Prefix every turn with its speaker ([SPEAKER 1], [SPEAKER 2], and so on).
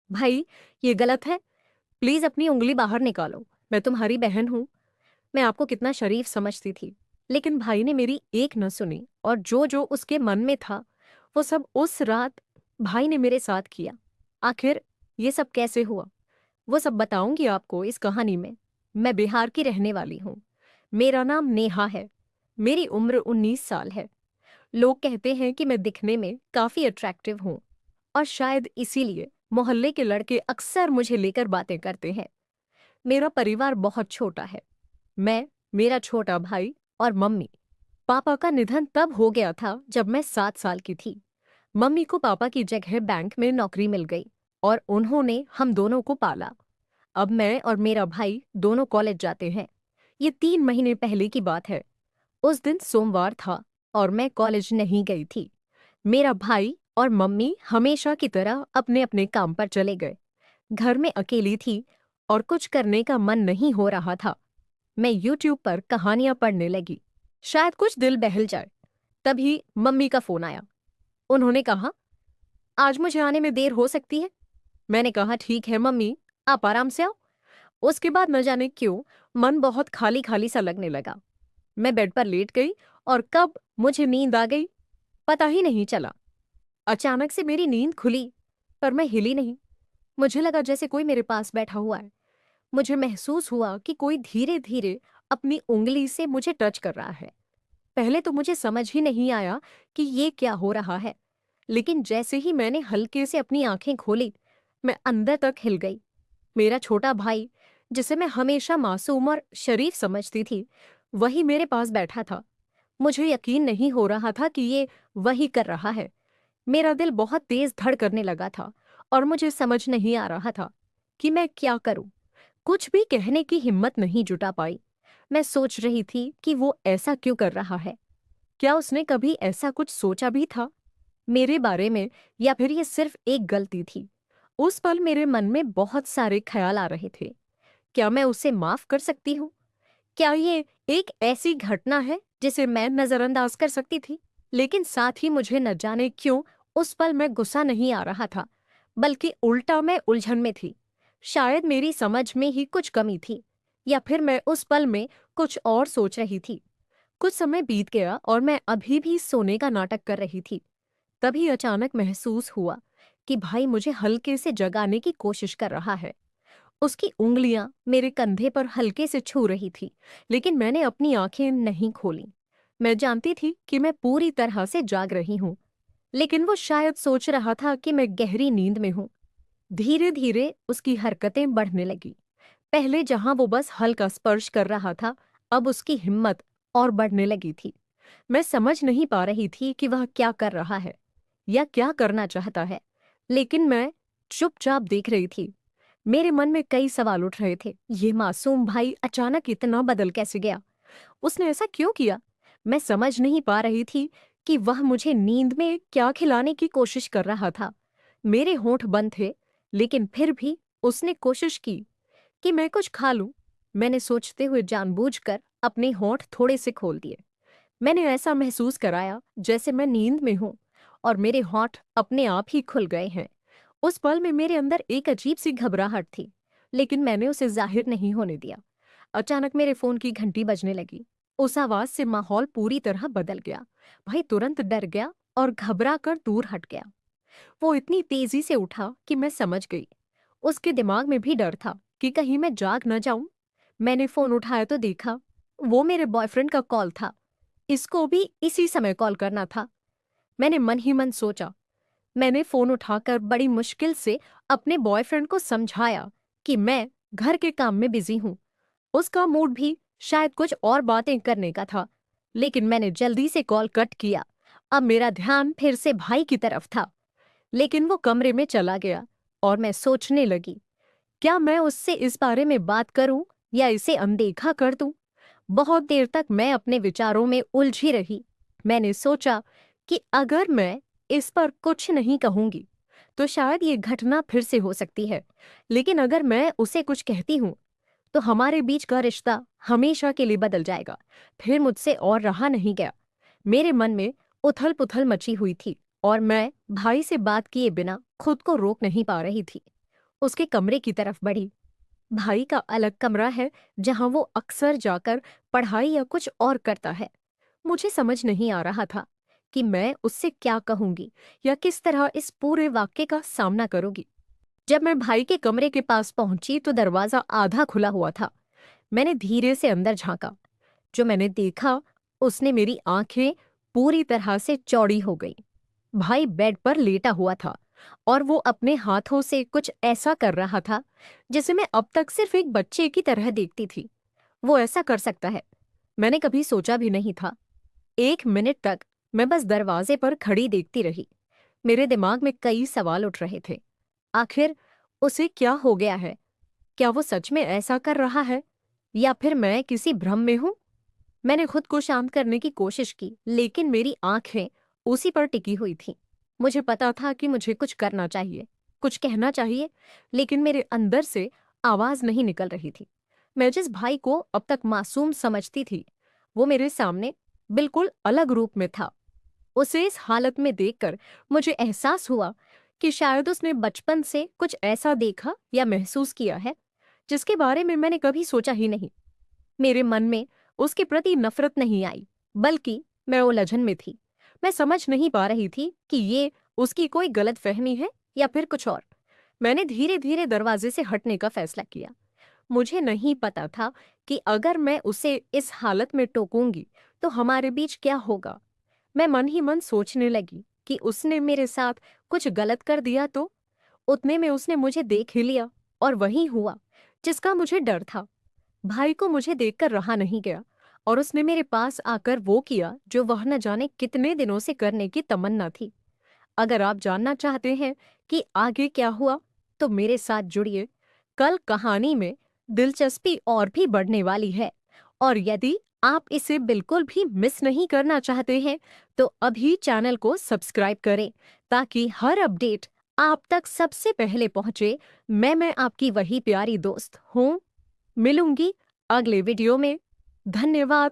[SPEAKER 1] भाई, ये गलत है। प्लीज अपनी उंगली बाहर निकालो। मैं तुम्हारी बहन हूं। मैं आपको कितना शरीफ समझती थी, लेकिन भाई ने मेरी एक न सुनी और जो जो उसके मन में था वो सब उस रात भाई ने मेरे साथ किया। आखिर ये सब कैसे हुआ, वो सब बताऊंगी आपको इस कहानी में। मैं बिहार की रहने वाली हूँ। मेरा नाम नेहा है। मेरी उम्र 19 साल है। लोग कहते हैं कि मैं दिखने में काफी अट्रैक्टिव हूँ और शायद इसीलिए मोहल्ले के लड़के अक्सर मुझे लेकर बातें करते हैं। मेरा परिवार बहुत छोटा है। मैं, मेरा छोटा भाई और मम्मी। पापा का निधन तब हो गया था जब मैं 7 साल की थी। मम्मी को पापा की जगह बैंक में नौकरी मिल गई और उन्होंने हम दोनों को पाला। अब मैं और मेरा भाई दोनों कॉलेज जाते हैं। ये 3 महीने पहले की बात है। उस दिन सोमवार था और मैं कॉलेज नहीं गई थी। मेरा भाई और मम्मी हमेशा की तरह अपने अपने काम पर चले गए। घर में अकेली थी और कुछ करने का मन नहीं हो रहा था। मैं यूट्यूब पर कहानियां पढ़ने लगी, शायद कुछ दिल बहल जाए। तभी मम्मी का फोन आया। उन्होंने कहा, आज मुझे आने में देर हो सकती है। मैंने कहा, ठीक है मम्मी, आप आराम से आओ। उसके बाद न जाने क्यों मन बहुत खाली खाली सा लगने लगा। मैं बेड पर लेट गई और कब मुझे नींद आ गई पता ही नहीं चला। अचानक से मेरी नींद खुली, पर मैं हिली नहीं। मुझे लगा जैसे कोई मेरे पास बैठा हुआ है। मुझे महसूस हुआ कि कोई धीरे धीरे अपनी उंगली से मुझे टच कर रहा है। पहले तो मुझे समझ ही नहीं आया कि ये क्या हो रहा है, लेकिन जैसे ही मैंने हल्के से अपनी आंखें खोली, मैं अंदर तक हिल गई। मेरा छोटा भाई, जिसे मैं हमेशा मासूम और शरीफ समझती थी, वही मेरे पास बैठा था। मुझे यकीन नहीं हो रहा था कि ये वही कर रहा है। मेरा दिल बहुत तेज धड़ करने लगा था और मुझे समझ नहीं आ रहा था कि मैं क्या करूं। कुछ भी कहने की हिम्मत नहीं जुटा पाई। मैं सोच रही थी कि वो ऐसा क्यों कर रहा है। क्या उसने कभी ऐसा कुछ सोचा भी था मेरे बारे में, या फिर ये सिर्फ एक गलती थी। उस पल मेरे मन में बहुत सारे ख्याल आ रहे थे। क्या मैं उसे माफ कर सकती हूँ? क्या ये एक ऐसी घटना है जिसे मैं नजरअंदाज कर सकती थी? लेकिन साथ ही मुझे न जाने क्यों उस पल में गुस्सा नहीं आ रहा था, बल्कि उल्टा मैं उलझन में थी। शायद मेरी समझ में ही कुछ कमी थी, या फिर मैं उस पल में कुछ और सोच रही थी। कुछ समय बीत गया और मैं अभी भी सोने का नाटक कर रही थी। तभी अचानक महसूस हुआ कि भाई मुझे हल्के से जगाने की कोशिश कर रहा है। उसकी उंगलियां मेरे कंधे पर हल्के से छू रही थी, लेकिन मैंने अपनी आंखें नहीं खोली। मैं जानती थी कि मैं पूरी तरह से जाग रही हूँ, लेकिन वो शायद सोच रहा था कि मैं गहरी नींद में हूँ। धीरे धीरे उसकी हरकतें बढ़ने लगी। पहले जहां वो बस हल्का स्पर्श कर रहा था, अब उसकी हिम्मत और बढ़ने लगी थी। मैं समझ नहीं पा रही थी कि वह क्या कर रहा है या क्या करना चाहता है, लेकिन मैं चुपचाप देख रही थी। मेरे मन में कई सवाल उठ रहे थे। ये मासूम भाई अचानक इतना बदल कैसे गया? उसने ऐसा क्यों किया? मैं समझ नहीं पा रही थी कि वह मुझे नींद में क्या खिलाने की कोशिश कर रहा था। मेरे होंठ बंद थे, लेकिन फिर भी उसने कोशिश की कि मैं कुछ खा लूं। मैंने सोचते हुए जानबूझकर अपने होंठ थोड़े से खोल दिए। मैंने ऐसा महसूस कराया जैसे मैं नींद में हूं और मेरे होंठ अपने आप ही खुल गए हैं। उस पल में मेरे अंदर एक अजीब सी घबराहट थी, लेकिन मैंने उसे जाहिर नहीं होने दिया। अचानक मेरे फोन की घंटी बजने लगी। उस आवाज से माहौल पूरी तरह बदल गया। भाई तुरंत डर गया और घबरा कर दूर हट गया। वो इतनी तेजी से उठा कि मैं समझ गई। उसके दिमाग में भी डर था कि कहीं मैं जाग न जाऊं। मैंने फोन उठाया तो देखा वो मेरे बॉयफ्रेंड का कॉल था। इसको भी इसी समय कॉल करना था। मैंने मन ही मन सोचा। मैंने फोन उठाकर बड़ी मुश्किल से अपने बॉयफ्रेंड को समझाया कि मैं घर के काम में बिजी हूं। उसका मूड भी शायद कुछ और बातें करने का था, लेकिन मैंने जल्दी से कॉल कट किया। अब मेरा ध्यान फिर से भाई की तरफ था, लेकिन वो कमरे में चला गया और मैं सोचने लगी, क्या मैं उससे इस बारे में बात करूं या इसे अनदेखा कर दूं? बहुत देर तक मैं अपने विचारों में उलझी रही। मैंने सोचा कि अगर मैं इस पर कुछ नहीं कहूंगी तो शायद ये घटना फिर से हो सकती है, लेकिन अगर मैं उसे कुछ कहती हूं तो हमारे बीच का रिश्ता हमेशा के लिए बदल जाएगा। फिर मुझसे और रहा नहीं गया। मेरे मन में उथल पुथल मची हुई थी और मैं भाई से बात किए बिना खुद को रोक नहीं पा रही थी। उसके कमरे की तरफ बढ़ी। भाई का अलग कमरा है जहां वो अक्सर जाकर पढ़ाई या कुछ और करता है। मुझे समझ नहीं आ रहा था कि मैं उससे क्या कहूंगी या किस तरह इस पूरे वाक्य का सामना करूंगी। जब मैं भाई के कमरे के पास पहुंची तो दरवाजा आधा खुला हुआ था। मैंने धीरे से अंदर झांका। जो मैंने देखा उसने मेरी आंखें पूरी तरह से चौड़ी हो गई। भाई बेड पर लेटा हुआ था और वो अपने हाथों से कुछ ऐसा कर रहा था जिसे मैं अब तक सिर्फ एक बच्चे की तरह देखती थी। वो ऐसा कर सकता है, मैंने कभी सोचा भी नहीं था। 1 मिनट तक मैं बस दरवाजे पर खड़ी देखती रही। मेरे दिमाग में कई सवाल उठ रहे थे। आखिर उसे क्या हो गया है? क्या वो सच में ऐसा कर रहा है या फिर मैं किसी भ्रम में हूं? मैंने खुद को शांत करने की कोशिश की, लेकिन मेरी आंखें उसी पर टिकी हुई थीं। मुझे पता था कि मुझे कुछ करना चाहिए, कुछ कहना चाहिए, लेकिन मेरे अंदर से आवाज नहीं निकल रही थी। मैं जिस भाई को अब तक मासूम समझती थी, वो मेरे सामने बिल्कुल अलग रूप में था। उसे इस हालत में देखकर मुझे एहसास हुआ कि शायद उसने बचपन से कुछ ऐसा देखा या महसूस किया है जिसके बारे में मैंने कभी सोचा ही नहीं। मेरे मन में उसके प्रति नफरत नहीं आई, बल्कि मैं उलझन में थी। मैं समझ नहीं पा रही थी कि ये उसकी कोई गलतफहमी है या फिर कुछ और। मैंने धीरे धीरे दरवाजे से हटने का फैसला किया। मुझे नहीं पता था कि अगर मैं उसे इस हालत में टोकूंगी तो हमारे बीच क्या होगा। मैं मन ही मन सोचने लगी कि उसने मेरे साथ कुछ गलत कर दिया तो। उतने में उसने मुझे देख ही लिया और वही हुआ जिसका मुझे डर था। भाई को मुझे देखकर रहा नहीं गया और उसने मेरे पास आकर वो किया जो वह न जाने कितने दिनों से करने की तमन्ना थी। अगर आप जानना चाहते हैं कि आगे क्या हुआ तो मेरे साथ जुड़िए। कल कहानी में दिलचस्पी और भी बढ़ने वाली है, और यदि आप इसे बिल्कुल भी मिस नहीं करना चाहते हैं तो अभी चैनल को सब्सक्राइब करें ताकि हर अपडेट आप तक सबसे पहले पहुंचे। मैं आपकी वही प्यारी दोस्त हूँ। मिलूंगी अगले वीडियो में। धन्यवाद।